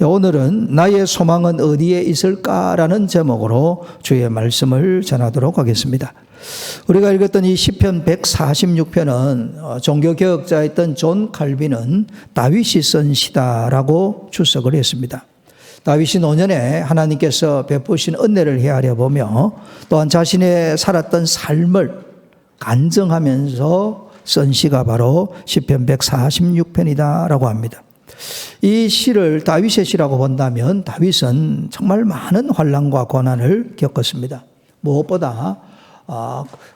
오늘은 나의 소망은 어디에 있을까라는 제목으로 주의 말씀을 전하도록 하겠습니다. 우리가 읽었던 이 시편 146편은 종교개혁자였던 존 칼빈은 다윗이 쓴 시다라고 주석을 했습니다. 다윗이 노년에 하나님께서 베푸신 은혜를 헤아려 보며 또한 자신의 살았던 삶을 간증하면서 쓴 시가 바로 시편 146편이다라고 합니다. 이 시를 다윗의 시라고 본다면 다윗은 정말 많은 환난과 고난을 겪었습니다. 무엇보다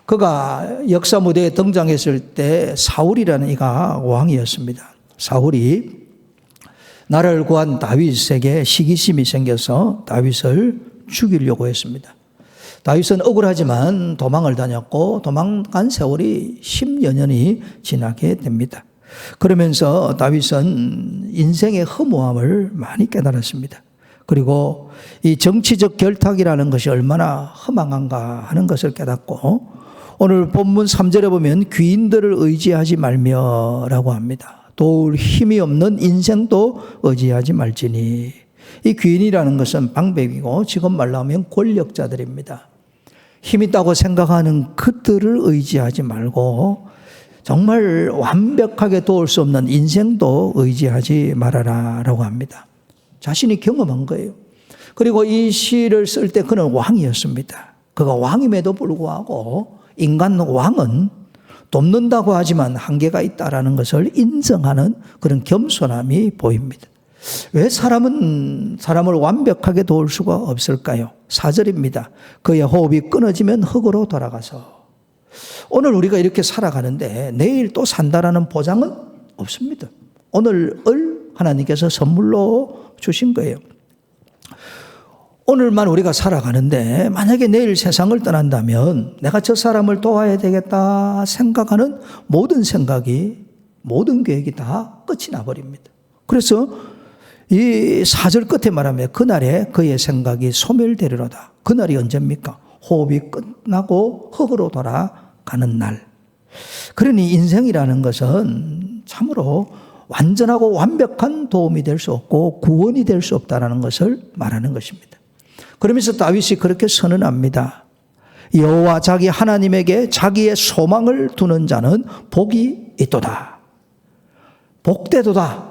그가 역사 무대에 등장했을 때 사울이라는 이가 왕이었습니다. 사울이 나라를 구한 다윗에게 시기심이 생겨서 다윗을 죽이려고 했습니다. 다윗은 억울하지만 도망을 다녔고 도망간 세월이 10여 년이 지나게 됩니다. 그러면서 다윗은 인생의 허무함을 많이 깨달았습니다. 그리고 이 정치적 결탁이라는 것이 얼마나 허망한가 하는 것을 깨닫고 오늘 본문 3절에 보면 귀인들을 의지하지 말며라고 합니다. 도울 힘이 없는 인생도 의지하지 말지니. 이 귀인이라는 것은 방백이고 지금 말로 하면 권력자들입니다. 힘 있다고 생각하는 그들을 의지하지 말고 정말 완벽하게 도울 수 없는 인생도 의지하지 말아라 라고 합니다. 자신이 경험한 거예요. 그리고 이 시를 쓸 때 그는 왕이었습니다. 그가 왕임에도 불구하고 인간 왕은 돕는다고 하지만 한계가 있다라는 것을 인정하는 그런 겸손함이 보입니다. 왜 사람을 완벽하게 도울 수가 없을까요? 4절입니다. 그의 호흡이 끊어지면 흙으로 돌아가서. 오늘 우리가 이렇게 살아가는데 내일 또 산다라는 보장은 없습니다. 오늘을 하나님께서 선물로 주신 거예요. 오늘만 우리가 살아가는데 만약에 내일 세상을 떠난다면 내가 저 사람을 도와야 되겠다 생각하는 모든 생각이, 모든 계획이 다 끝이 나버립니다. 그래서 이 4절 끝에 말하면 그날에 그의 생각이 소멸되리로다. 그날이 언제입니까? 호흡이 끝나고 흙으로 돌아가는 날. 그러니 인생이라는 것은 참으로 완전하고 완벽한 도움이 될 수 없고 구원이 될 수 없다는 것을 말하는 것입니다. 그러면서 다윗이 그렇게 선언합니다. 여호와 자기 하나님에게 자기의 소망을 두는 자는 복이 있도다. 복되도다.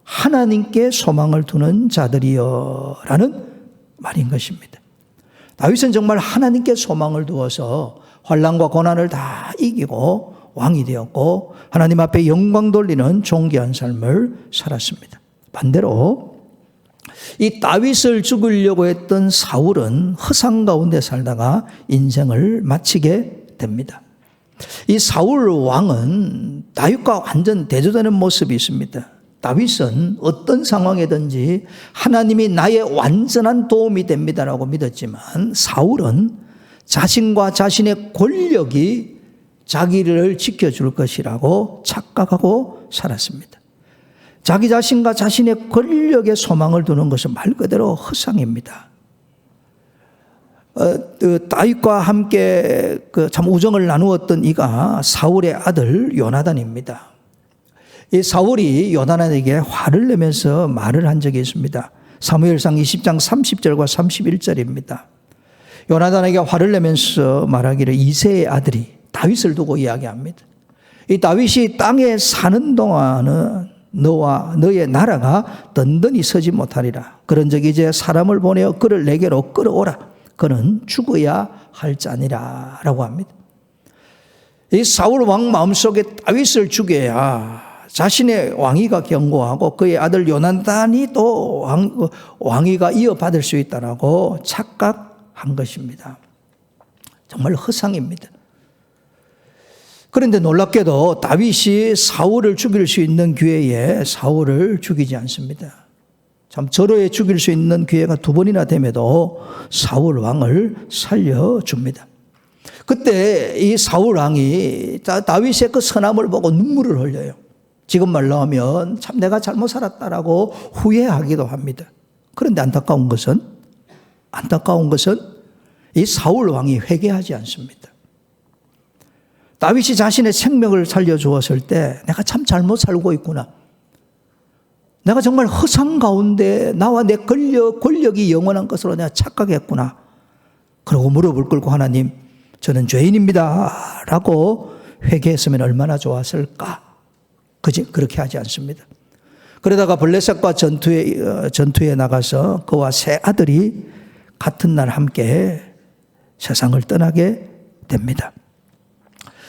하나님께 소망을 두는 자들이여 라는 말인 것입니다. 다윗은 정말 하나님께 소망을 두어서 환난과 고난을 다 이기고 왕이 되었고 하나님 앞에 영광 돌리는 존귀한 삶을 살았습니다. 반대로 이 다윗을 죽이려고 했던 사울은 허상 가운데 살다가 인생을 마치게 됩니다. 이 사울 왕은 다윗과 완전 대조되는 모습이 있습니다. 다윗은 어떤 상황이든지 하나님이 나의 완전한 도움이 됩니다라고 믿었지만 사울은 자신과 자신의 권력이 자기를 지켜줄 것이라고 착각하고 살았습니다. 자기 자신과 자신의 권력에 소망을 두는 것은 말 그대로 허상입니다. 다윗과 함께 참 우정을 나누었던 이가 사울의 아들 요나단입니다. 이 사울이 요나단에게 화를 내면서 말을 한 적이 있습니다. 사무엘상 20장 30절과 31절입니다. 요나단에게 화를 내면서 말하기를 이새의 아들이 다윗을 두고 이야기합니다. 이 다윗이 땅에 사는 동안은 너와 너의 나라가 든든히 서지 못하리라. 그런즉 이제 사람을 보내어 그를 내게로 끌어오라. 그는 죽어야 할 자니라 라고 합니다. 이 사울 왕 마음속에 다윗을 죽여야 자신의 왕위가 견고하고 그의 아들 요나단이 또 왕위가 이어받을 수 있다라고 착각한 것입니다. 정말 허상입니다. 그런데 놀랍게도 다윗이 사울을 죽일 수 있는 기회에 사울을 죽이지 않습니다. 참 절호에 죽일 수 있는 기회가 2번이나 됨에도 사울 왕을 살려줍니다. 그때 이 사울 왕이 다윗의 그 선함을 보고 눈물을 흘려요. 지금 말로 하면 참 내가 잘못 살았다라고 후회하기도 합니다. 그런데 안타까운 것은 이 사울 왕이 회개하지 않습니다. 다윗이 자신의 생명을 살려주었을 때 내가 참 잘못 살고 있구나. 내가 정말 허상 가운데 나와 내 권력이 영원한 것으로 내가 착각했구나. 그러고 무릎을 꿇고 하나님, 저는 죄인입니다 라고 회개했으면 얼마나 좋았을까. 그렇게 하지 않습니다. 그러다가 블레셋과 전투에 나가서 그와 세 아들이 같은 날 함께 세상을 떠나게 됩니다.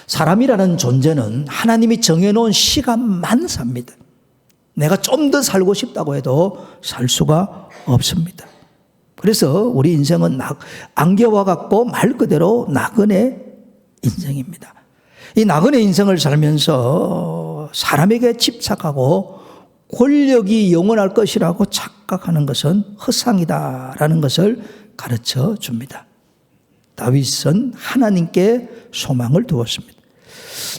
사람이라는 존재는 하나님이 정해놓은 시간만 삽니다. 내가 좀 더 살고 싶다고 해도 살 수가 없습니다. 그래서 우리 인생은 안개와 같고 말 그대로 나그네 인생입니다. 이 나그네 인생을 살면서 사람에게 집착하고 권력이 영원할 것이라고 착각하는 것은 허상이다라는 것을 가르쳐 줍니다. 다윗은 하나님께 소망을 두었습니다.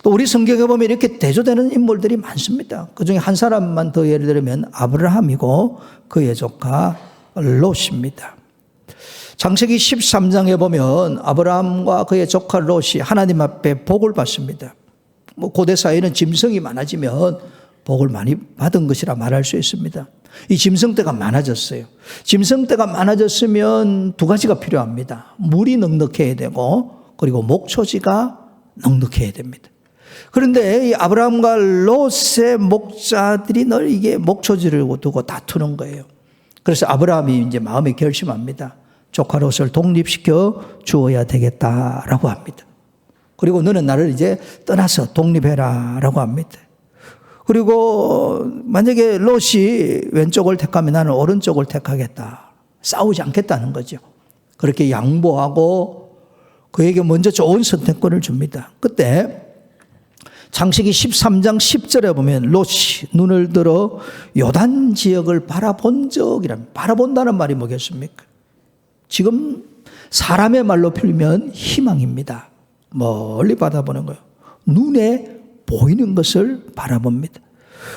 또 우리 성경에 보면 이렇게 대조되는 인물들이 많습니다. 그중에 한 사람만 더 예를 들면 아브라함이고 그의 조카 롯입니다. 창세기 13장에 보면 아브라함과 그의 조카 롯이 하나님 앞에 복을 받습니다. 고대 사회는 짐승이 많아지면 복을 많이 받은 것이라 말할 수 있습니다. 이 짐승떼가 많아졌어요. 짐승떼가 많아졌으면 두 가지가 필요합니다. 물이 넉넉해야 되고 그리고 목초지가 넉넉해야 됩니다. 그런데 이 아브라함과 롯의 목자들이 늘 이게 목초지를 두고 다투는 거예요. 그래서 아브라함이 이제 마음에 결심합니다. 조카 롯을 독립시켜 주어야 되겠다라고 합니다. 그리고 너는 나를 이제 떠나서 독립해라라고 합니다. 그리고 만약에 롯이 왼쪽을 택하면 나는 오른쪽을 택하겠다. 싸우지 않겠다는 거죠. 그렇게 양보하고 그에게 먼저 좋은 선택권을 줍니다. 그때 창세기 13장 10절에 보면 롯이 눈을 들어 요단 지역을 바라본 적이랍니다. 바라본다는 말이 뭐겠습니까? 지금 사람의 말로 풀면 희망입니다. 멀리 바라보는 거예요. 눈에 보이는 것을 바라봅니다.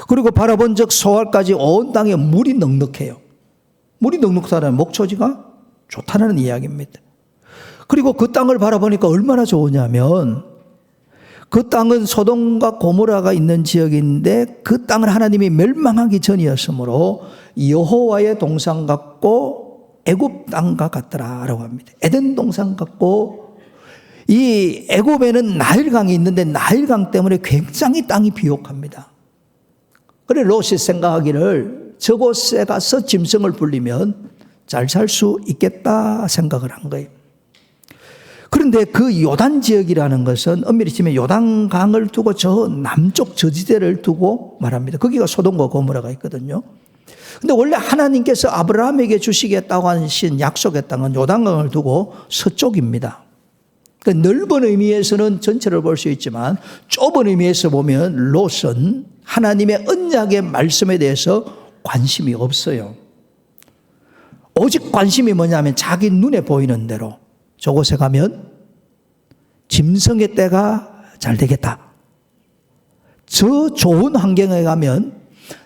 그리고 바라본 적 소알까지 온 땅에 물이 넉넉해요. 물이 넉넉하다는 목초지가 좋다는 이야기입니다. 그리고 그 땅을 바라보니까 얼마나 좋으냐면 그 땅은 소돔과 고모라가 있는 지역인데 그 땅을 하나님이 멸망하기 전이었으므로 여호와의 동산 같고 애굽 땅과 같더라라고 합니다. 에덴 동산 같고 이 애굽에는 나일강이 있는데 나일강 때문에 굉장히 땅이 비옥합니다. 그래 롯이 생각하기를 저곳에 가서 짐승을 불리면 잘 살 수 있겠다 생각을 한 거예요. 그런데 그 요단 지역이라는 것은 엄밀히 치면 요단강을 두고 저 남쪽 저지대를 두고 말합니다. 거기가 소돔과 고모라가 있거든요. 근데 원래 하나님께서 아브라함에게 주시겠다고 하신 약속의 땅은 요단강을 두고 서쪽입니다. 그러니까 넓은 의미에서는 전체를 볼 수 있지만 좁은 의미에서 보면 롯은 하나님의 언약의 말씀에 대해서 관심이 없어요. 오직 관심이 뭐냐면 자기 눈에 보이는 대로 저곳에 가면 짐승의 떼가 잘 되겠다. 저 좋은 환경에 가면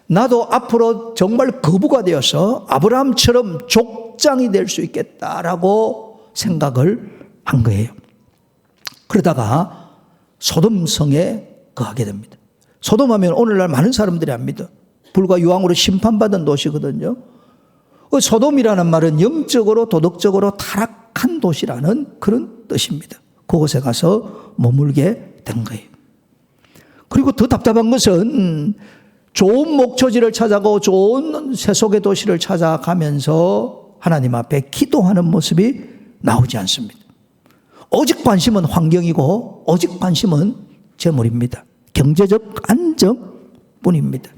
나도 앞으로 정말 거부가 되어서 아브라함처럼 족장이 될 수 있겠다라고 생각을 한 거예요. 그러다가 소돔성에 거하게 됩니다. 소돔하면 오늘날 많은 사람들이 압니다. 불과 유황으로 심판받은 도시거든요. 소돔이라는 말은 영적으로 도덕적으로 타락한 도시라는 그런 뜻입니다. 그곳에 가서 머물게 된 거예요. 그리고 더 답답한 것은 좋은 목초지를 찾아가고 좋은 세속의 도시를 찾아가면서 하나님 앞에 기도하는 모습이 나오지 않습니다. 오직 관심은 환경이고 오직 관심은 재물입니다. 경제적 안정뿐입니다.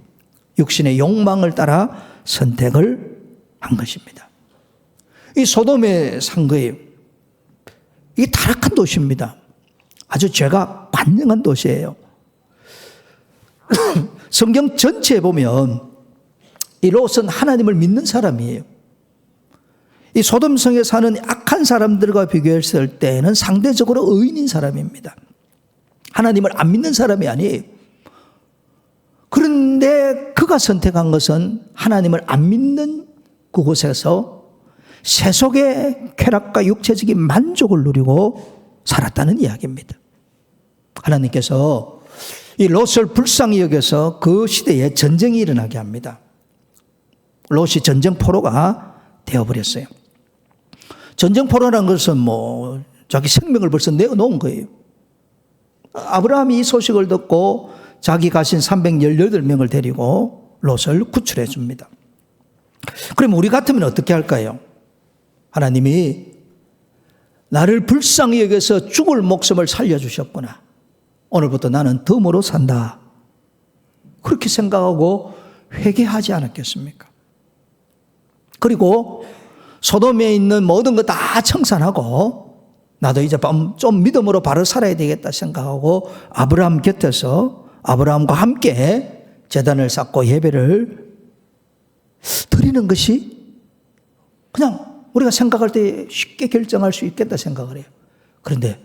육신의 욕망을 따라 선택을 한 것입니다. 이 소돔에 산 거예요. 이 타락한 도시입니다. 아주 죄가 관영한 도시예요. 성경 전체에 보면 이 롯은 하나님을 믿는 사람이에요. 이 소돔성에 사는 악한 사람들과 비교했을 때는 상대적으로 의인인 사람입니다. 하나님을 안 믿는 사람이 아니에요. 그런데 그가 선택한 것은 하나님을 안 믿는 그곳에서 세속의 쾌락과 육체적인 만족을 누리고 살았다는 이야기입니다. 하나님께서 이 롯을 불쌍히 여겨서 그 시대에 전쟁이 일어나게 합니다. 롯이 전쟁포로가 되어버렸어요. 전쟁포로라는 것은 자기 생명을 벌써 내어놓은 거예요. 아브라함이 이 소식을 듣고 자기 가신 318명을 데리고 롯을 구출해 줍니다. 그럼 우리 같으면 어떻게 할까요? 하나님이 나를 불쌍히 여겨서 죽을 목숨을 살려주셨구나. 오늘부터 나는 덤으로 산다. 그렇게 생각하고 회개하지 않았겠습니까? 그리고 소돔에 있는 모든 거 다 청산하고 나도 이제 좀 믿음으로 바로 살아야 되겠다 생각하고 아브라함 곁에서 아브라함과 함께 제단을 쌓고 예배를 드리는 것이 그냥 우리가 생각할 때 쉽게 결정할 수 있겠다 생각을 해요. 그런데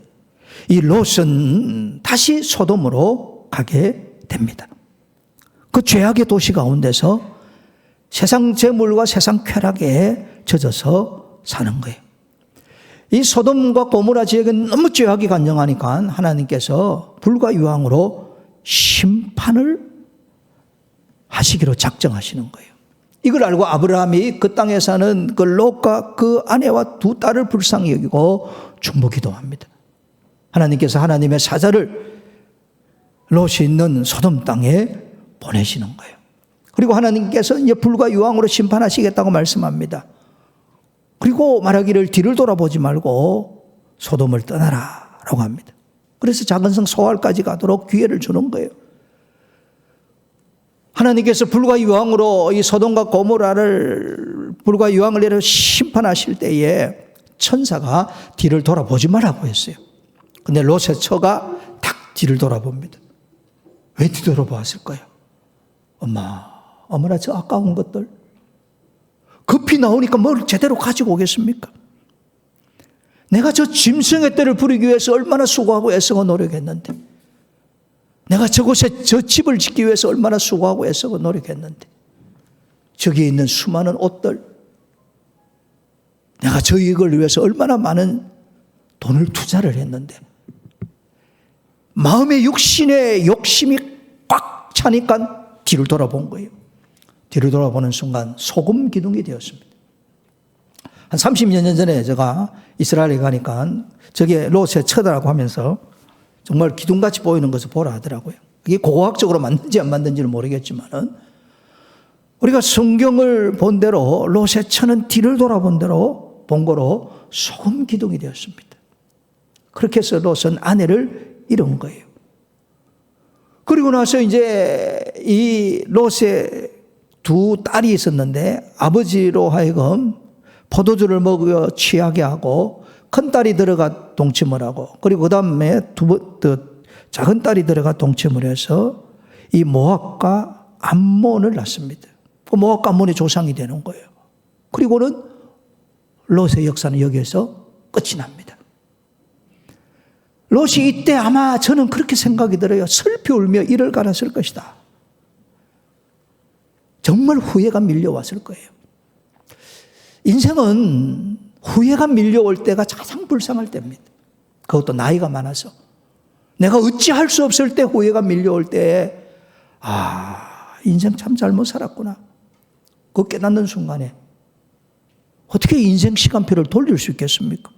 이 롯은 다시 소돔으로 가게 됩니다. 그 죄악의 도시 가운데서 세상 재물과 세상 쾌락에 젖어서 사는 거예요. 이 소돔과 고모라 지역은 너무 죄악이 간증하니까 하나님께서 불과 유황으로 심판을 하시기로 작정하시는 거예요. 이걸 알고 아브라함이 그 땅에 사는 그 롯과 그 아내와 두 딸을 불쌍히 여기고 중보 기도합니다. 하나님께서 하나님의 사자를 롯이 있는 소돔 땅에 보내시는 거예요. 그리고 하나님께서 이제 불과 유황으로 심판하시겠다고 말씀합니다. 그리고 말하기를 뒤를 돌아보지 말고 소돔을 떠나라 라고 합니다. 그래서 작은 성 소알까지 가도록 기회를 주는 거예요. 하나님께서 불과 유황으로 이 소돔과 고모라를 불과 유황을 내려 심판하실 때에 천사가 뒤를 돌아보지 말라고 했어요. 근데 롯의 처가 딱 뒤를 돌아봅니다. 왜 뒤돌아보았을까요? 어머나 저 아까운 것들 급히 나오니까 뭘 제대로 가지고 오겠습니까? 내가 저 짐승의 떼를 부리기 위해서 얼마나 수고하고 애쓰고 노력했는데, 내가 저곳에 저 집을 짓기 위해서 얼마나 수고하고 애쓰고 노력했는데, 저기에 있는 수많은 옷들, 내가 저 이걸 위해서 얼마나 많은 돈을 투자를 했는데, 마음의 육신의 욕심이 꽉 차니까 뒤를 돌아본 거예요. 뒤를 돌아보는 순간 소금 기둥이 되었습니다. 한 30여 년 전에 제가 이스라엘에 가니까 저게 롯의 처다라고 하면서 정말 기둥같이 보이는 것을 보라 하더라고요. 이게 고고학적으로 맞는지 안 맞는지는 모르겠지만은 우리가 성경을 본 대로 롯의 처는 뒤를 돌아본 대로 본 거로 소금 기둥이 되었습니다. 그렇게 해서 롯은 아내를 잃은 거예요. 그리고 나서 이제 이 롯의 두 딸이 있었는데 아버지로 하여금 포도주를 먹여 취하게 하고 큰 딸이 들어가 동침을 하고 그리고 그 다음에 작은 딸이 들어가 동침을 해서 이 모압과 암몬을 낳습니다. 그 모압과 암몬의 조상이 되는 거예요. 그리고는 롯의 역사는 여기에서 끝이 납니다. 롯이 이때 아마 저는 그렇게 생각이 들어요. 슬피 울며 이를 갈았을 것이다. 정말 후회가 밀려왔을 거예요. 인생은 후회가 밀려올 때가 가장 불쌍할 때입니다. 그것도 나이가 많아서. 내가 어찌할 수 없을 때 후회가 밀려올 때에 인생 참 잘못 살았구나. 그거 깨닫는 순간에 어떻게 인생 시간표를 돌릴 수 있겠습니까?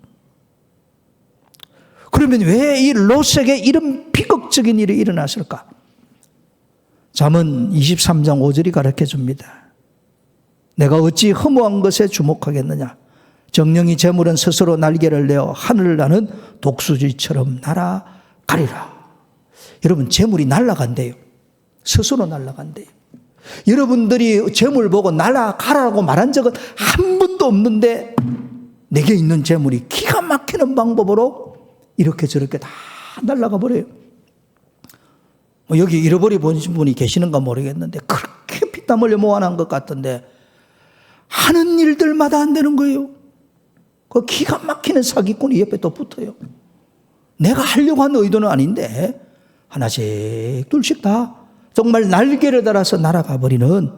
그러면 왜 이 롯에게 이런 비극적인 일이 일어났을까? 잠언 23장 5절이 가르쳐 줍니다. 내가 어찌 허무한 것에 주목하겠느냐? 정령이 재물은 스스로 날개를 내어 하늘을 나는 독수지처럼 날아가리라. 여러분, 재물이 날아간대요. 스스로 날아간대요. 여러분들이 재물 보고 날아가라고 말한 적은 한 번도 없는데 내게 있는 재물이 기가 막히는 방법으로 이렇게 저렇게 다 날아가 버려요. 여기 잃어버려 보신 분이 계시는가 모르겠는데 그렇게 피땀 흘려 모아놓은 것 같은데 하는 일들마다 안 되는 거예요. 그 기가 막히는 사기꾼이 옆에 또 붙어요. 내가 하려고 한 의도는 아닌데 하나씩 둘씩 다 정말 날개를 달아서 날아가 버리는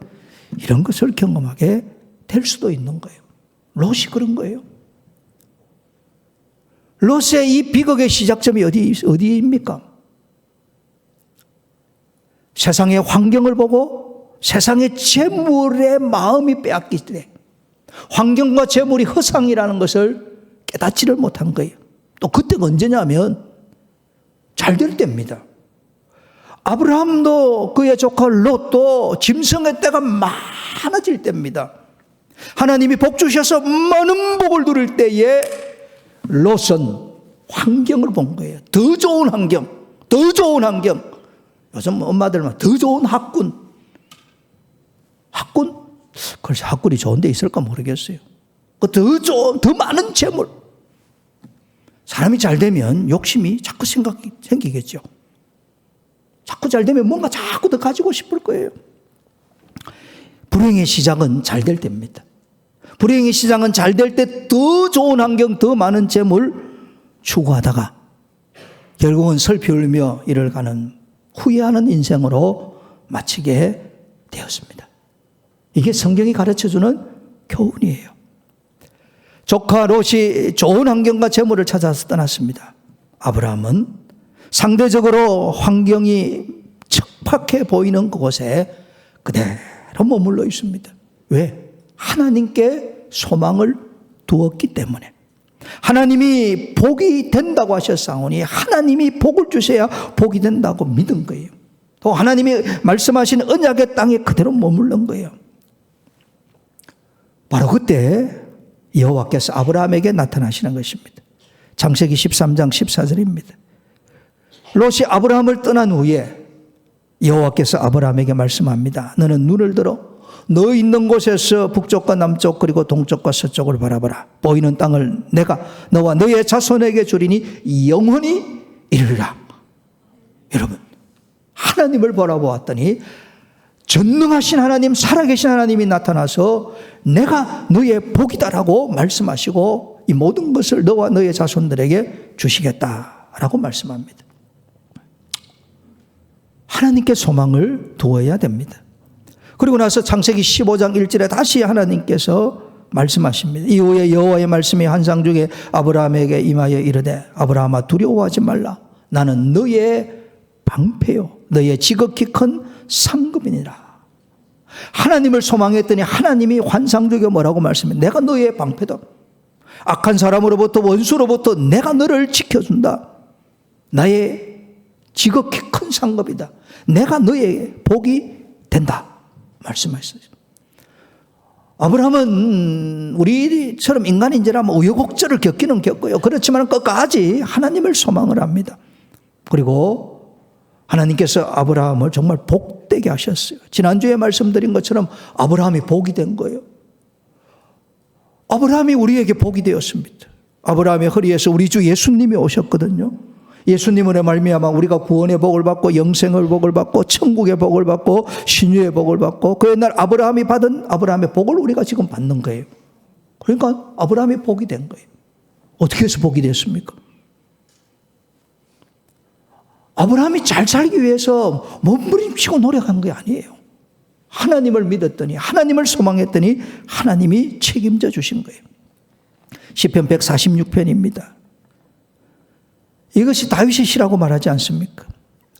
이런 것을 경험하게 될 수도 있는 거예요. 롯이 그런 거예요. 롯의 이 비극의 시작점이 어디입니까? 세상의 환경을 보고 세상의 재물에 마음이 빼앗길 때 환경과 재물이 허상이라는 것을 깨닫지를 못한 거예요. 또 그때가 언제냐면 잘 될 때입니다. 아브라함도 그의 조카 롯도 짐승의 때가 많아질 때입니다. 하나님이 복 주셔서 많은 복을 누릴 때에 롯은 환경을 본 거예요. 더 좋은 환경, 더 좋은 환경. 요즘 엄마들만 더 좋은 학군. 학군? 글쎄 학군이 좋은 데 있을까 모르겠어요. 더 좋은, 더 많은 재물. 사람이 잘 되면 욕심이 자꾸 생각이 생기겠죠. 자꾸 잘 되면 뭔가 자꾸 더 가지고 싶을 거예요. 불행의 시작은 잘 될 때입니다. 불행의 시작은 잘 될 때 더 좋은 환경, 더 많은 재물 추구하다가 결국은 슬피 울며 이를 가는 후회하는 인생으로 마치게 되었습니다. 이게 성경이 가르쳐주는 교훈이에요. 조카 롯이 좋은 환경과 재물을 찾아서 떠났습니다. 아브라함은 상대적으로 환경이 척박해 보이는 그곳에 그대로 머물러 있습니다. 왜? 하나님께 소망을 두었기 때문에. 하나님이 복이 된다고 하셨사오니 하나님이 복을 주셔야 복이 된다고 믿은 거예요. 또 하나님이 말씀하신 언약의 땅에 그대로 머무른 거예요. 바로 그때 여호와께서 아브라함에게 나타나시는 것입니다. 창세기 13장 14절입니다. 롯이 아브라함을 떠난 후에 여호와께서 아브라함에게 말씀합니다. 너는 눈을 들어 너 있는 곳에서 북쪽과 남쪽 그리고 동쪽과 서쪽을 바라보라. 보이는 땅을 내가 너와 너의 자손에게 주리니 영원히 이르리라. 여러분, 하나님을 바라보았더니 전능하신 하나님, 살아계신 하나님이 나타나서 내가 너의 복이다라고 말씀하시고 이 모든 것을 너와 너의 자손들에게 주시겠다라고 말씀합니다. 하나님께 소망을 두어야 됩니다. 그리고 나서 창세기 15장 1절에 다시 하나님께서 말씀하십니다. 이후에 여호와의 말씀이 환상 중에 아브라함에게 임하여 이르되 아브라함아 두려워하지 말라. 나는 너의 방패요 너의 지극히 큰 상급이니라. 하나님을 소망했더니 하나님이 환상 중에 뭐라고 말씀해? 내가 너의 방패다. 악한 사람으로부터 원수로부터 내가 너를 지켜준다. 나의 지극히 큰 상급이다. 내가 너의 복이 된다. 말씀하셨어요. 아브라함은 우리처럼 인간인지라면 우여곡절을 겪기는 겪고요. 그렇지만 끝까지 하나님을 소망을 합니다. 그리고 하나님께서 아브라함을 정말 복되게 하셨어요. 지난주에 말씀드린 것처럼 아브라함이 복이 된 거예요. 아브라함이 우리에게 복이 되었습니다. 아브라함의 허리에서 우리 주 예수님이 오셨거든요. 예수님으로 말미암아 우리가 구원의 복을 받고 영생의 복을 받고 천국의 복을 받고 신유의 복을 받고 그 옛날 아브라함이 받은 아브라함의 복을 우리가 지금 받는 거예요. 그러니까 아브라함이 복이 된 거예요. 어떻게 해서 복이 됐습니까? 아브라함이 잘 살기 위해서 몸부림치고 노력한 게 아니에요. 하나님을 믿었더니 하나님을 소망했더니 하나님이 책임져 주신 거예요. 시편 146편입니다. 이것이 다윗의 시라고 말하지 않습니까?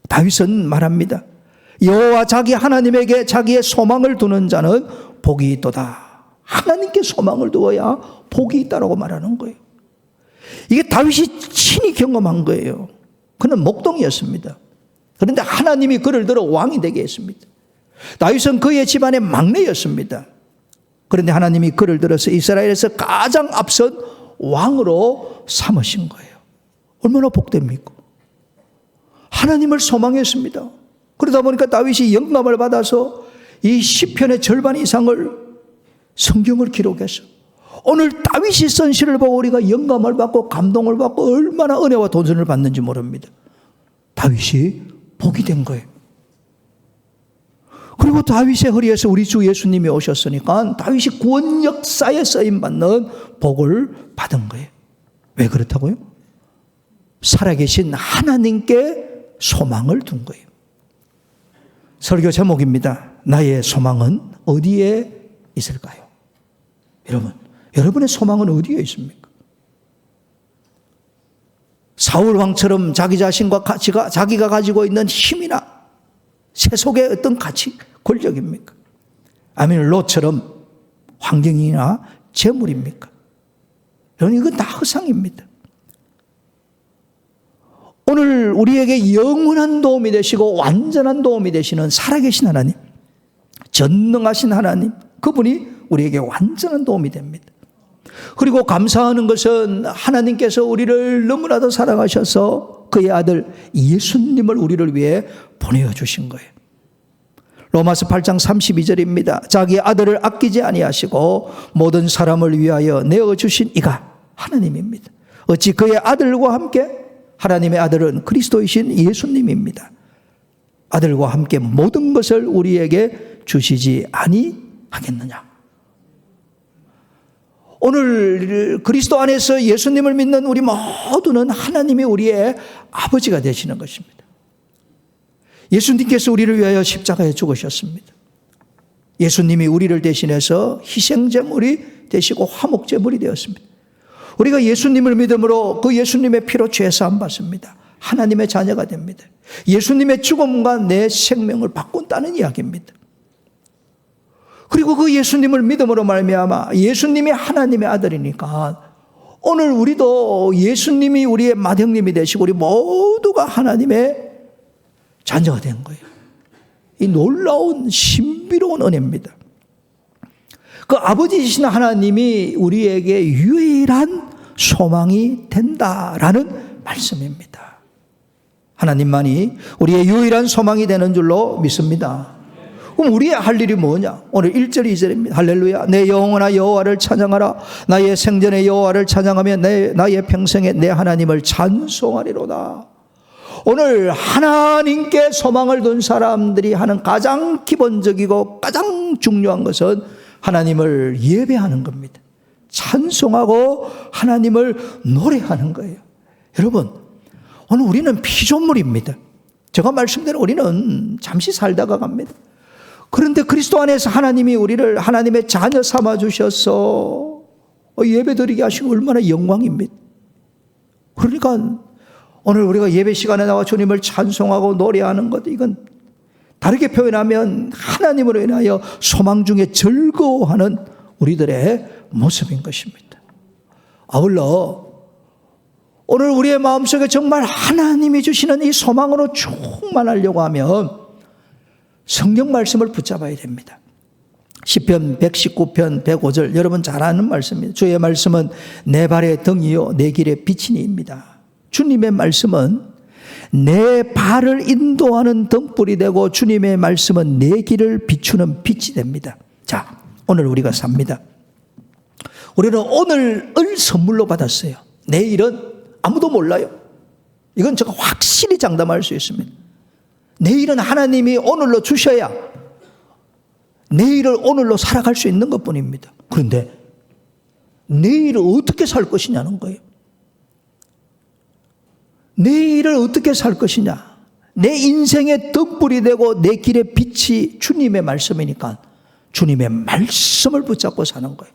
다윗은 말합니다. 여호와 자기 하나님에게 자기의 소망을 두는 자는 복이 있도다. 하나님께 소망을 두어야 복이 있다라고 말하는 거예요. 이게 다윗이 친히 경험한 거예요. 그는 목동이었습니다. 그런데 하나님이 그를 들어 왕이 되게 했습니다. 다윗은 그의 집안의 막내였습니다. 그런데 하나님이 그를 들어서 이스라엘에서 가장 앞선 왕으로 삼으신 거예요. 얼마나 복됩니까? 하나님을 소망했습니다. 그러다 보니까 다윗이 영감을 받아서 이 시편의 절반 이상을 성경을 기록했어요. 오늘 다윗이 쓴 시를 보고 우리가 영감을 받고 감동을 받고 얼마나 은혜와 돈선을 받는지 모릅니다. 다윗이 복이 된 거예요. 그리고 다윗의 허리에서 우리 주 예수님이 오셨으니까 다윗이 구원 역사에 쓰임받는 복을 받은 거예요. 왜 그렇다고요? 살아계신 하나님께 소망을 둔 거예요. 설교 제목입니다. 나의 소망은 어디에 있을까요? 여러분의 소망은 어디에 있습니까? 사울 왕처럼 자기 자신과 자기가 가지고 있는 힘이나 세속의 어떤 가치, 권력입니까? 아니면 롯처럼 환경이나 재물입니까? 여러분, 이건 다 허상입니다. 오늘 우리에게 영원한 도움이 되시고 완전한 도움이 되시는 살아계신 하나님, 전능하신 하나님, 그분이 우리에게 완전한 도움이 됩니다. 그리고 감사하는 것은 하나님께서 우리를 너무나도 사랑하셔서 그의 아들 예수님을 우리를 위해 보내주신 거예요. 로마서 8장 32절입니다. 자기 아들을 아끼지 아니하시고 모든 사람을 위하여 내어주신 이가 하나님입니다. 어찌 그의 아들과 함께, 하나님의 아들은 그리스도이신 예수님입니다. 아들과 함께 모든 것을 우리에게 주시지 아니하겠느냐. 오늘 그리스도 안에서 예수님을 믿는 우리 모두는 하나님이 우리의 아버지가 되시는 것입니다. 예수님께서 우리를 위하여 십자가에 죽으셨습니다. 예수님이 우리를 대신해서 희생제물이 되시고 화목제물이 되었습니다. 우리가 예수님을 믿음으로 그 예수님의 피로 죄사함 받습니다. 하나님의 자녀가 됩니다. 예수님의 죽음과 내 생명을 바꾼다는 이야기입니다. 그리고 그 예수님을 믿음으로 말미암아 예수님이 하나님의 아들이니까 오늘 우리도 예수님이 우리의 맏형님이 되시고 우리 모두가 하나님의 자녀가 된 거예요. 이 놀라운 신비로운 은혜입니다. 그 아버지이신 하나님이 우리에게 유일한 소망이 된다라는 말씀입니다. 하나님만이 우리의 유일한 소망이 되는 줄로 믿습니다. 그럼 우리의 할 일이 뭐냐? 오늘 1절 2절입니다. 할렐루야. 내 영혼아 여호와를 찬양하라. 나의 생전에 여호와를 찬양하며 나의 평생에 내 하나님을 찬송하리로다. 오늘 하나님께 소망을 둔 사람들이 하는 가장 기본적이고 가장 중요한 것은 하나님을 예배하는 겁니다. 찬송하고 하나님을 노래하는 거예요. 여러분, 오늘 우리는 피조물입니다. 제가 말씀대로 우리는 잠시 살다가 갑니다. 그런데 그리스도 안에서 하나님이 우리를 하나님의 자녀 삼아 주셔서 예배드리게 하시고 얼마나 영광입니다. 그러니까 오늘 우리가 예배 시간에 나와 주님을 찬송하고 노래하는 것, 이건 다르게 표현하면 하나님으로 인하여 소망 중에 즐거워하는 우리들의 모습인 것입니다. 아울러 오늘 우리의 마음속에 정말 하나님이 주시는 이 소망으로 충만하려고 하면 성경 말씀을 붙잡아야 됩니다. 시편 119편 105절, 여러분 잘 아는 말씀입니다. 주의 말씀은 내 발의 등이요 내 길의 빛이니입니다. 주님의 말씀은 내 발을 인도하는 등불이 되고 주님의 말씀은 내 길을 비추는 빛이 됩니다. 자, 오늘 우리가 삽니다. 우리는 오늘을 선물로 받았어요. 내일은 아무도 몰라요. 이건 제가 확실히 장담할 수 있습니다. 내일은 하나님이 오늘로 주셔야 내일을 오늘로 살아갈 수 있는 것뿐입니다. 그런데 내일을 어떻게 살 것이냐는 거예요. 내일을 어떻게 살 것이냐. 내 인생의 등불이 되고 내 길의 빛이 주님의 말씀이니까 주님의 말씀을 붙잡고 사는 거예요.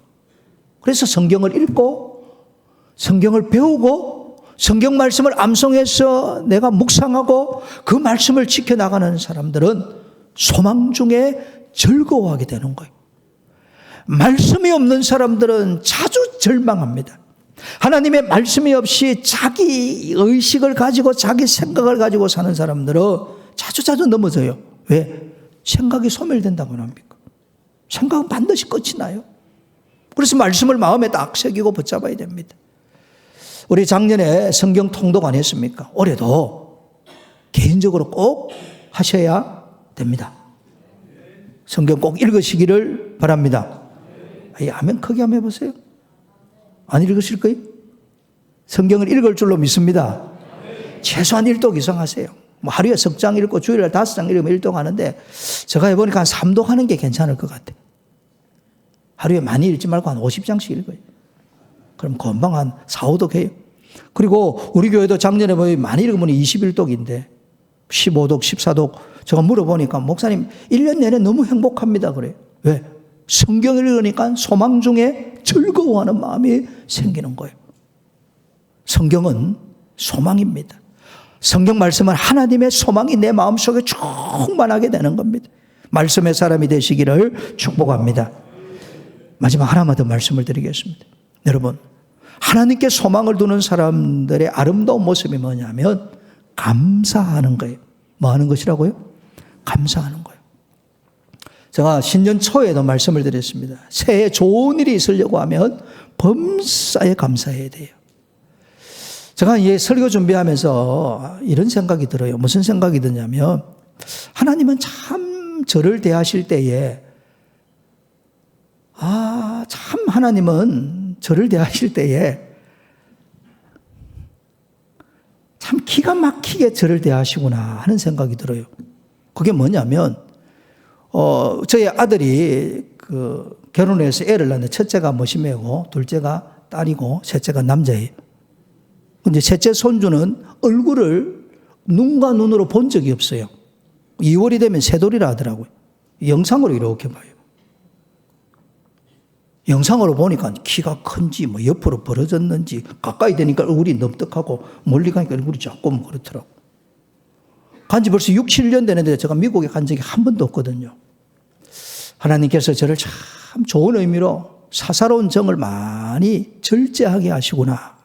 그래서 성경을 읽고 성경을 배우고 성경 말씀을 암송해서 내가 묵상하고 그 말씀을 지켜나가는 사람들은 소망 중에 즐거워하게 되는 거예요. 말씀이 없는 사람들은 자주 절망합니다. 하나님의 말씀이 없이 자기 의식을 가지고 자기 생각을 가지고 사는 사람들은 자주 넘어져요. 왜? 생각이 소멸된다고 합니까? 생각은 반드시 끝이 나요. 그래서 말씀을 마음에 딱 새기고 붙잡아야 됩니다. 우리 작년에 성경 통독 안 했습니까? 올해도 개인적으로 꼭 하셔야 됩니다. 성경 꼭 읽으시기를 바랍니다. 아멘 크게 한번 해보세요. 안 읽으실 거예요? 성경을 읽을 줄로 믿습니다. 최소한 1독 이상 하세요. 뭐 하루에 석 장 읽고 주일에 5장 읽으면 1독 하는데 제가 해보니까 한 3독 하는 게 괜찮을 것 같아요. 하루에 많이 읽지 말고 한 50장씩 읽어요. 그럼 금방 한 4, 5독 해요. 그리고 우리 교회도 작년에 뭐 많이 읽으면 21독인데 15독, 14독 제가 물어보니까 목사님 1년 내내 너무 행복합니다 그래요. 왜? 성경을 읽으니까 소망 중에 즐거워하는 마음이 생기는 거예요. 성경은 소망입니다. 성경 말씀은 하나님의 소망이 내 마음속에 충만하게 되는 겁니다. 말씀의 사람이 되시기를 축복합니다. 마지막 하나만 더 말씀을 드리겠습니다. 여러분, 하나님께 소망을 두는 사람들의 아름다운 모습이 뭐냐면 감사하는 거예요. 뭐 하는 것이라고요? 감사하는 거예요. 제가 신년 초에도 말씀을 드렸습니다. 새해 좋은 일이 있으려고 하면 범사에 감사해야 돼요. 제가 이 설교 준비하면서 이런 생각이 들어요. 무슨 생각이 드냐면 하나님은 참 저를 대하실 때에 참 하나님은 저를 대하실 때에 참 기가 막히게 저를 대하시구나 하는 생각이 들어요. 그게 뭐냐면 저희 아들이 결혼해서 애를 낳는데 첫째가 머시매고 둘째가 딸이고 셋째가 남자예요. 근데 셋째 손주는 얼굴을 눈과 눈으로 본 적이 없어요. 2월이 되면 새돌이라 하더라고요. 영상으로 이렇게 봐요. 영상으로 보니까 키가 큰지 뭐 옆으로 벌어졌는지 가까이 되니까 얼굴이 넓적하고 멀리 가니까 얼굴이 조금 그렇더라고요. 간지 벌써 6, 7년 되는데 제가 미국에 간 적이 한 번도 없거든요. 하나님께서 저를 참 좋은 의미로 사사로운 정을 많이 절제하게 하시구나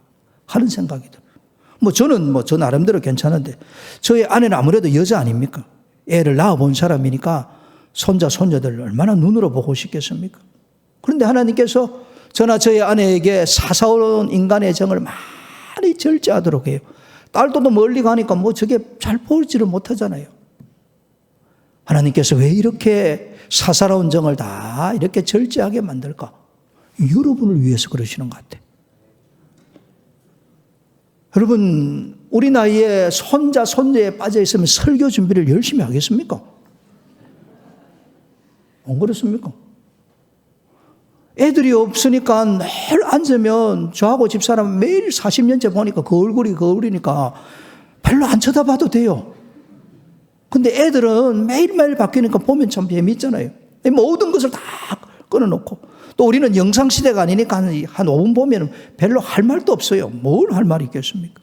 하는 생각이 들어요. 저는 저 나름대로 괜찮은데 저희 아내는 아무래도 여자 아닙니까? 애를 낳아본 사람이니까 손자, 손녀들 얼마나 눈으로 보고 싶겠습니까? 그런데 하나님께서 저나 저희 아내에게 사사로운 인간의 정을 많이 절제하도록 해요. 딸도 멀리 가니까 저게 잘 보지를 못하잖아요. 하나님께서 왜 이렇게 사사로운 정을 다 이렇게 절제하게 만들까? 여러분을 위해서 그러시는 것 같아요. 여러분, 우리 나이에 손자, 손녀에 빠져 있으면 설교 준비를 열심히 하겠습니까? 안 그렇습니까? 애들이 없으니까 매일 앉으면 저하고 집사람 매일 40년째 보니까 그 얼굴이니까 별로 안 쳐다봐도 돼요. 근데 애들은 매일매일 바뀌니까 보면 참 재미있잖아요. 모든 것을 다 끊어놓고 또 우리는 영상시대가 아니니까 한 5분 보면 별로 할 말도 없어요. 뭘 할 말이 있겠습니까?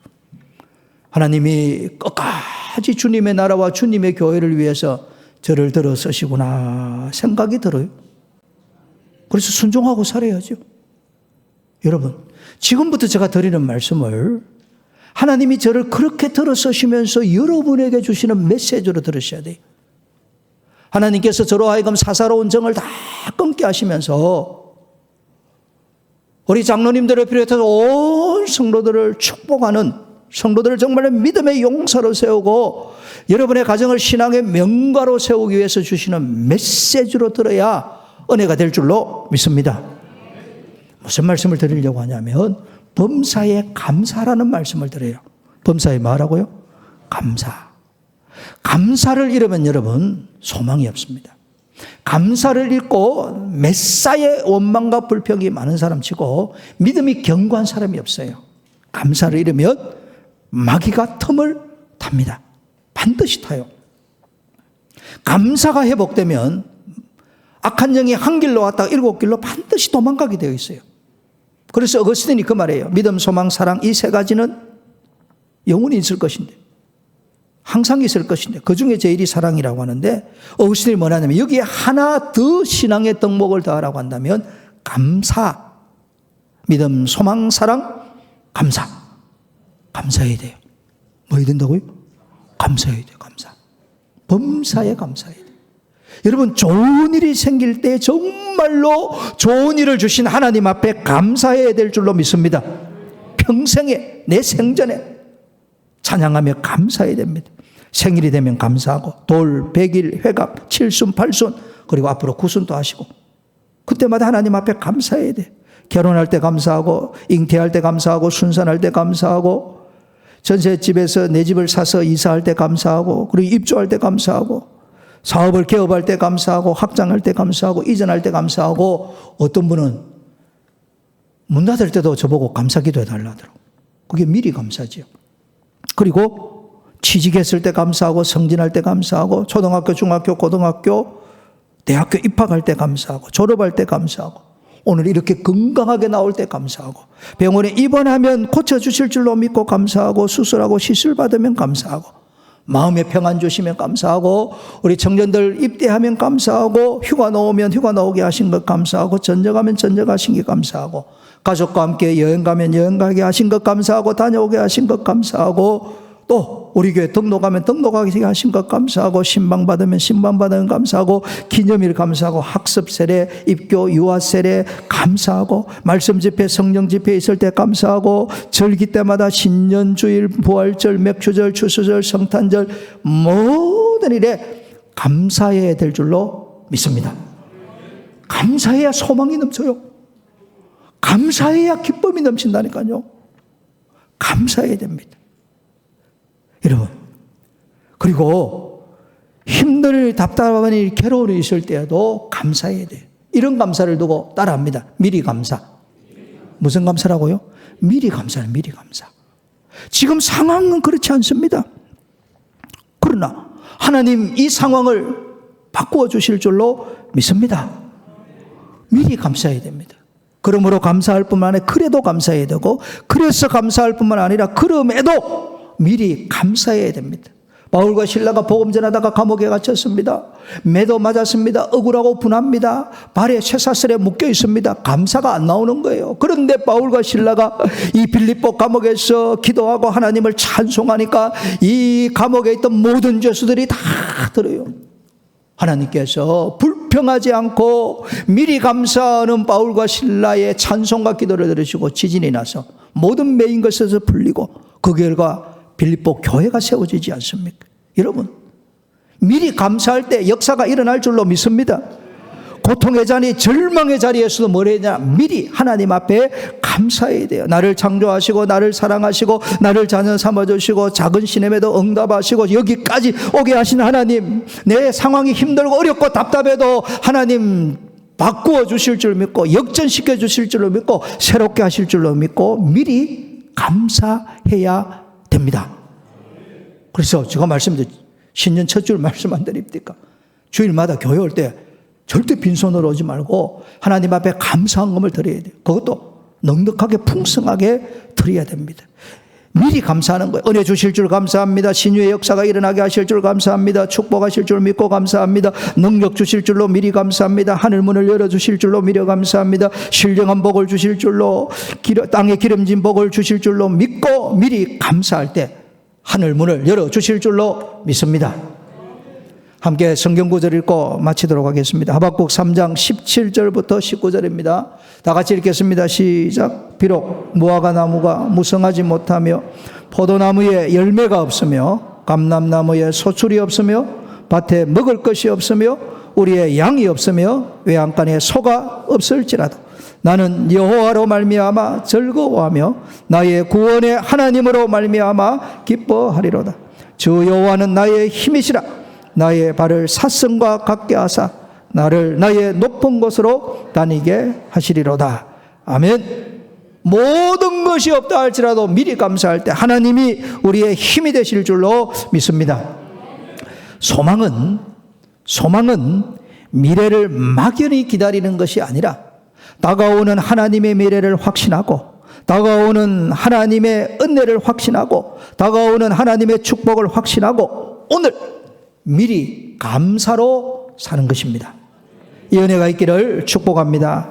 하나님이 끝까지 주님의 나라와 주님의 교회를 위해서 저를 들어 쓰시구나 생각이 들어요. 그래서 순종하고 살아야죠. 여러분, 지금부터 제가 드리는 말씀을 하나님이 저를 그렇게 들어 쓰시면서 여러분에게 주시는 메시지로 들으셔야 돼요. 하나님께서 저로 하여금 사사로운 정을 다 끊게 하시면서 우리 장로님들을 비롯해서 온 성도들을 축복하는, 성도들을 정말 믿음의 용사로 세우고 여러분의 가정을 신앙의 명가로 세우기 위해서 주시는 메시지로 들어야 은혜가 될 줄로 믿습니다. 무슨 말씀을 드리려고 하냐면 범사에 감사라는 말씀을 드려요. 범사에 뭐라고요? 감사. 감사를 잃으면 여러분 소망이 없습니다. 감사를 잃고 메사의 원망과 불평이 많은 사람 치고 믿음이 견고한 사람이 없어요. 감사를 잃으면 마귀가 틈을 탑니다. 반드시 타요. 감사가 회복되면 악한 영이 한 길로 왔다가 7길로 반드시 도망가게 되어 있어요. 그래서 어거스틴이 그 말이에요. 믿음, 소망, 사랑 이 세 가지는 영원히 있을 것인데 항상 있을 것인데 그 중에 제일이 사랑이라고 하는데 어거스틴이 뭐냐면 여기에 하나 더 신앙의 덕목을 더하라고 한다면 감사. 믿음, 소망, 사랑, 감사. 감사해야 돼요. 뭐 해야 된다고요? 감사해야 돼요. 감사. 범사에 감사해야 돼요. 여러분, 좋은 일이 생길 때 정말로 좋은 일을 주신 하나님 앞에 감사해야 될 줄로 믿습니다. 평생에, 내 생전에 찬양하며 감사해야 됩니다. 생일이 되면 감사하고 돌, 100일, 회갑, 7순, 8순 그리고 앞으로 9순도 하시고 그때마다 하나님 앞에 감사해야 돼. 결혼할 때 감사하고 잉태할 때 감사하고 순산할 때 감사하고 전셋집에서 내 집을 사서 이사할 때 감사하고 그리고 입주할 때 감사하고 사업을 개업할 때 감사하고 확장할 때 감사하고 이전할 때 감사하고 어떤 분은 문 닫을 때도 저보고 감사 기도해 달라 하더라고요. 그게 미리 감사지요. 그리고 취직했을 때 감사하고 성진할 때 감사하고 초등학교, 중학교, 고등학교, 대학교 입학할 때 감사하고 졸업할 때 감사하고 오늘 이렇게 건강하게 나올 때 감사하고 병원에 입원하면 고쳐주실 줄로 믿고 감사하고 수술하고 시술 받으면 감사하고 마음의 평안 주시면 감사하고, 우리 청년들 입대하면 감사하고, 휴가 나오면 휴가 나오게 하신 것 감사하고, 전역하면 전역하신 게 감사하고, 가족과 함께 여행 가면 여행 가게 하신 것 감사하고, 다녀오게 하신 것 감사하고, 또 우리 교회 등록하면 등록하게 하신 것 감사하고, 신방 받으면 신방 받은 것 감사하고, 기념일 감사하고, 학습 세례, 입교, 유아 세례 감사하고, 말씀 집회, 성령 집회 있을 때 감사하고, 절기 때마다 신년 주일, 부활절, 맥주절, 추수절, 성탄절 모든 일에 감사해야 될 줄로 믿습니다. 감사해야 소망이 넘쳐요. 감사해야 기쁨이 넘친다니까요. 감사해야 됩니다. 여러분, 그리고 힘든 답답한 일, 괴로운 일 있을 때에도 감사해야 돼요. 이런 감사를 두고 따라합니다. 미리 감사. 무슨 감사라고요? 미리 감사는 미리 감사. 지금 상황은 그렇지 않습니다. 그러나 하나님 이 상황을 바꾸어 주실 줄로 믿습니다. 미리 감사해야 됩니다. 그러므로 감사할 뿐만 아니라 그래도 감사해야 되고, 그래서 감사할 뿐만 아니라 그럼에도 미리 감사해야 됩니다. 바울과 실라가 복음 전하다가 감옥에 갇혔습니다. 매도 맞았습니다. 억울하고 분합니다. 발에 쇠사슬에 묶여 있습니다. 감사가 안 나오는 거예요. 그런데 바울과 실라가 이 빌립보 감옥에서 기도하고 하나님을 찬송하니까 이 감옥에 있던 모든 죄수들이 다 들어요. 하나님께서 불평하지 않고 미리 감사하는 바울과 실라의 찬송과 기도를 들으시고 지진이 나서 모든 매인 것에서 풀리고, 그 결과 빌립보 교회가 세워지지 않습니까? 여러분, 미리 감사할 때 역사가 일어날 줄로 믿습니다. 고통의 자리, 절망의 자리에서도 뭘 해야 되냐? 미리 하나님 앞에 감사해야 돼요. 나를 창조하시고 나를 사랑하시고 나를 자녀 삼아주시고 작은 시험에도 응답하시고 여기까지 오게 하신 하나님, 내 상황이 힘들고 어렵고 답답해도 하나님 바꾸어 주실 줄 믿고, 역전시켜 주실 줄로 믿고, 새롭게 하실 줄로 믿고 미리 감사해야 됩니다. 그래서 제가 말씀드린 신년 첫 줄 말씀 안 드립니까? 주일마다 교회 올 때 절대 빈손으로 오지 말고 하나님 앞에 감사한금을 드려야 돼요. 그것도 넉넉하게 풍성하게 드려야 됩니다. 미리 감사하는 거예요. 은혜 주실 줄 감사합니다. 신유의 역사가 일어나게 하실 줄 감사합니다. 축복하실 줄 믿고 감사합니다. 능력 주실 줄로 미리 감사합니다. 하늘 문을 열어주실 줄로 미리 감사합니다. 신령한 복을 주실 줄로, 땅에 기름진 복을 주실 줄로 믿고 미리 감사할 때 하늘 문을 열어주실 줄로 믿습니다. 함께 성경 구절 읽고 마치도록 하겠습니다. 하박국 3장 17절부터 19절입니다. 다 같이 읽겠습니다. 시작. 비록 무화과 나무가 무성하지 못하며 포도나무에 열매가 없으며 감람나무에 소출이 없으며 밭에 먹을 것이 없으며 우리의 양이 없으며 외양간에 소가 없을지라도 나는 여호와로 말미암아 즐거워하며 나의 구원의 하나님으로 말미암아 기뻐하리로다. 주 여호와는 나의 힘이시라. 나의 발을 사슴과 같게 하사 나를 나의 높은 곳으로 다니게 하시리로다. 아멘. 모든 것이 없다 할지라도 미리 감사할 때 하나님이 우리의 힘이 되실 줄로 믿습니다. 소망은 미래를 막연히 기다리는 것이 아니라 다가오는 하나님의 미래를 확신하고, 다가오는 하나님의 은혜를 확신하고, 다가오는 하나님의 축복을 확신하고 오늘 미리 감사로 사는 것입니다. 이 은혜가 있기를 축복합니다.